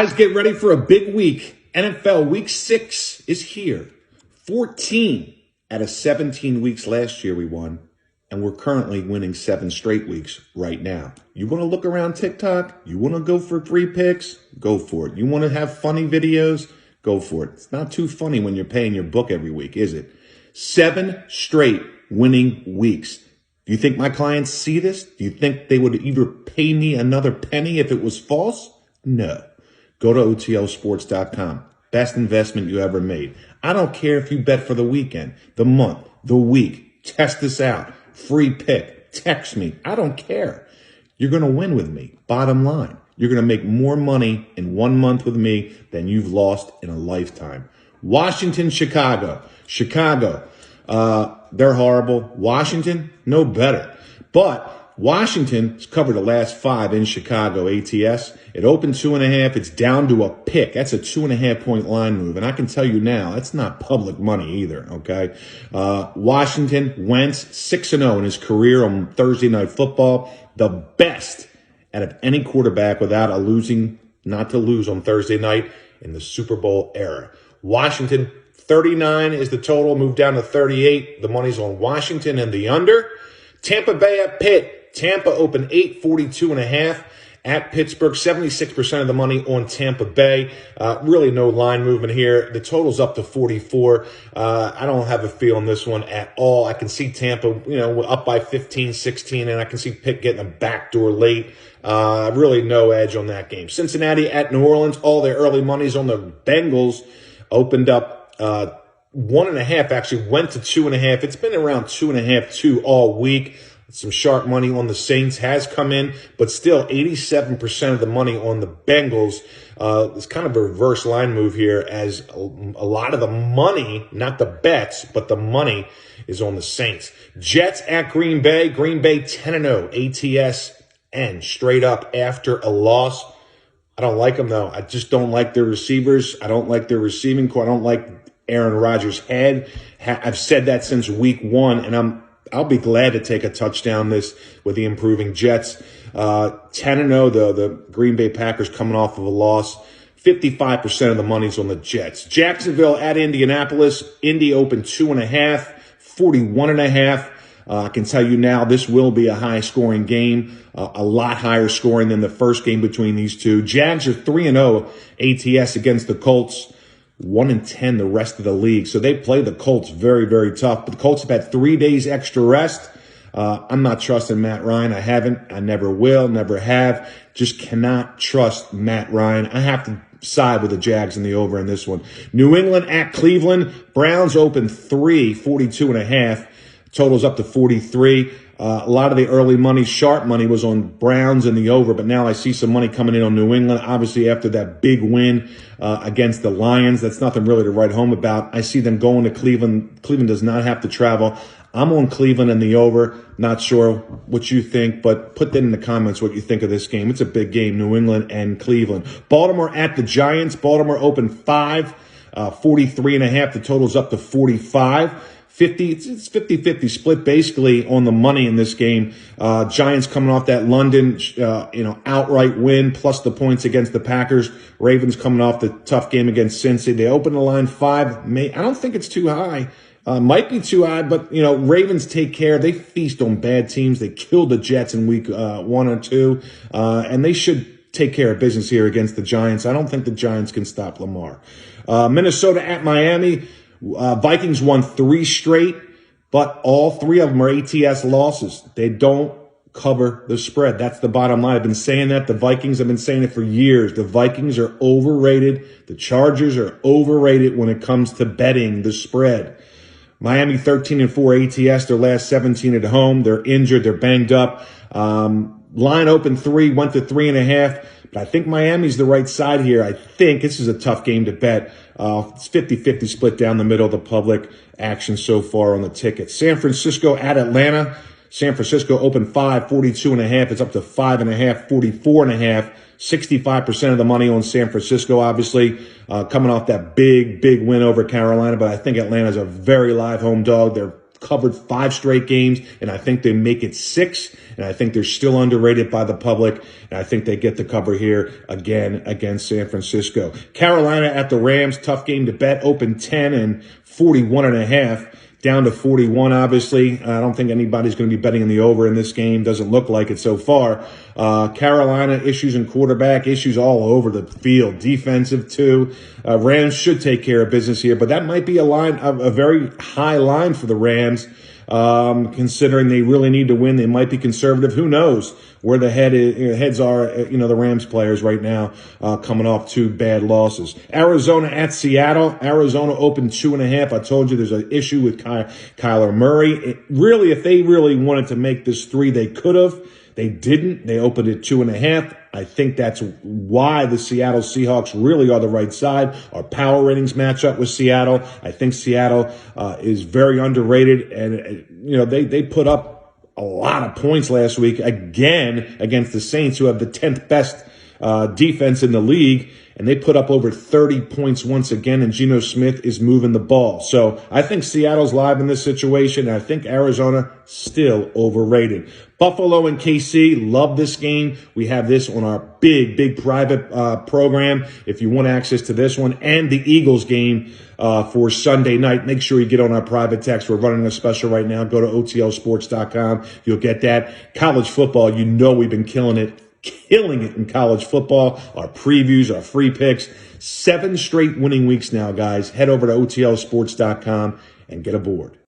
Guys, get ready for a big week. NFL Week 6 is here. 14 out of 17 weeks last year we won, and we're currently winning 7 straight weeks right now. You want to look around TikTok? You want to go for free picks? Go for it. You want to have funny videos? Go for it. It's not too funny when you're paying your book every week, is it? 7 straight winning weeks. Do you think my clients see this? Do you think they would either pay me another penny if it was false? No. Go to OTLsports.com. Best investment you ever made. I don't care if you bet for the weekend, the month, the week. Test this out. Free pick. Text me. I don't care. You're going to win with me. Bottom line. You're going to make more money in 1 month with me than you've lost in a lifetime. Washington, Chicago. Chicago, they're horrible. Washington, no better. But Washington's covered the last 5 in Chicago ATS. It opened 2.5. It's down to a pick. That's a 2.5 point line move. And I can tell you now, that's not public money either, okay? Washington, Wentz, 6-0 in his career on Thursday Night Football. The best out of any quarterback without not to lose on Thursday night in the Super Bowl era. Washington, 39 is the total, moved down to 38. The money's on Washington and the under. Tampa Bay at Pitt. Tampa opened 842.5 at Pittsburgh. 76% of the money on Tampa Bay. Really no line movement here. The total's up to 44. I don't have a feel on this one at all. I can see Tampa, up by 15, 16, and I can see Pitt getting a backdoor late. Really no edge on that game. Cincinnati at New Orleans. All their early money's on the Bengals. Opened up 1.5, actually went to 2.5. It's been around 2.5, 2 all week. Some sharp money on the Saints has come in, but still 87% of the money on the Bengals. It's kind of a reverse line move here, as a lot of the money, not the bets, but the money is on the Saints. Jets at Green Bay. Green Bay 10-0 ATS and straight up after a loss. I don't like them, though. I just don't like their receivers. I don't like their receiving core. I don't like Aaron Rodgers' head. I've said that since week 1, and I'll be glad to take a touchdown with the improving Jets. 10-0, the Green Bay Packers coming off of a loss. 55% of the money's on the Jets. Jacksonville at Indianapolis. Indy opened 2.5, 41.5. I can tell you now, this will be a high-scoring game, a lot higher scoring than the first game between these two. Jags are 3-0 ATS against the Colts, 1-10 the rest of the league. So they play the Colts very, very tough. But the Colts have had 3 days extra rest. I'm not trusting Matt Ryan. I haven't. I never will, never have. Just cannot trust Matt Ryan. I have to side with the Jags in the over in this one. New England at Cleveland. Browns open 3, 42.5. Totals up to 43. A lot of the early money, sharp money, was on Browns and the over, but now I see some money coming in on New England. Obviously, after that big win against the Lions, that's nothing really to write home about. I see them going to Cleveland. Cleveland does not have to travel. I'm on Cleveland and the over. Not sure what you think, but put that in the comments what you think of this game. It's a big game, New England and Cleveland. Baltimore at the Giants. Baltimore opened 5, 43.5. The total's up to 45. It's 50-50 split basically on the money in this game. Giants coming off that London, outright win plus the points against the Packers. Ravens coming off the tough game against Cincy. They open the line 5. I don't think it's too high. Might be too high, but, Ravens take care. They feast on bad teams. They killed the Jets in week 1 or 2, and they should take care of business here against the Giants. I don't think the Giants can stop Lamar. Minnesota at Miami. Vikings won 3 straight, but all 3 of them are ATS losses. They don't cover the spread. That's the bottom line. I've been saying that. The Vikings have been saying it for years. The Vikings are overrated. The Chargers are overrated when it comes to betting the spread. Miami 13-4 ATS, their last 17 at home. They're injured. They're banged up. Line opened 3, went to 3.5. But I think Miami's the right side here. I think this is a tough game to bet. It's 50-50 split down the middle of the public action so far on the ticket. San Francisco at Atlanta. San Francisco opened 5, 42.5. It's up to 5.5, 44.5. 65% of the money on San Francisco, obviously, coming off that big win over Carolina. But I think Atlanta's a very live home dog. They're covered 5 straight games, and I think they make it 6, and I think they're still underrated by the public, and I think they get the cover here again against San Francisco. Carolina at the Rams, tough game to bet, open 10 and 41.5. Down to 41, obviously. I don't think anybody's going to be betting in the over in this game. Doesn't look like it so far. Carolina, issues in quarterback, issues all over the field. Defensive, too. Rams should take care of business here, but that might be a very high line for the Rams. Considering they really need to win, they might be conservative. Who knows where the heads are, the Rams players right now, coming off 2 bad losses. Arizona at Seattle. Arizona opened 2.5. I told you there's an issue with Kyler Murray. If they really wanted to make this 3, they could have. They didn't. They opened it 2.5. I think that's why the Seattle Seahawks really are the right side. Our power ratings match up with Seattle. I think Seattle is very underrated, and they put up a lot of points last week again against the Saints, who have the 10th best defense in the league. And they put up over 30 points once again, and Geno Smith is moving the ball. So I think Seattle's live in this situation, and I think Arizona still overrated. Buffalo and KC, love this game. We have this on our big private program. If you want access to this one and the Eagles game for Sunday night, make sure you get on our private text. We're running a special right now. Go to OTLsports.com. You'll get that. College football, we've been killing it in college football. Our previews, our free picks, 7 straight winning weeks now, guys. Head over to OTLsports.com and get aboard.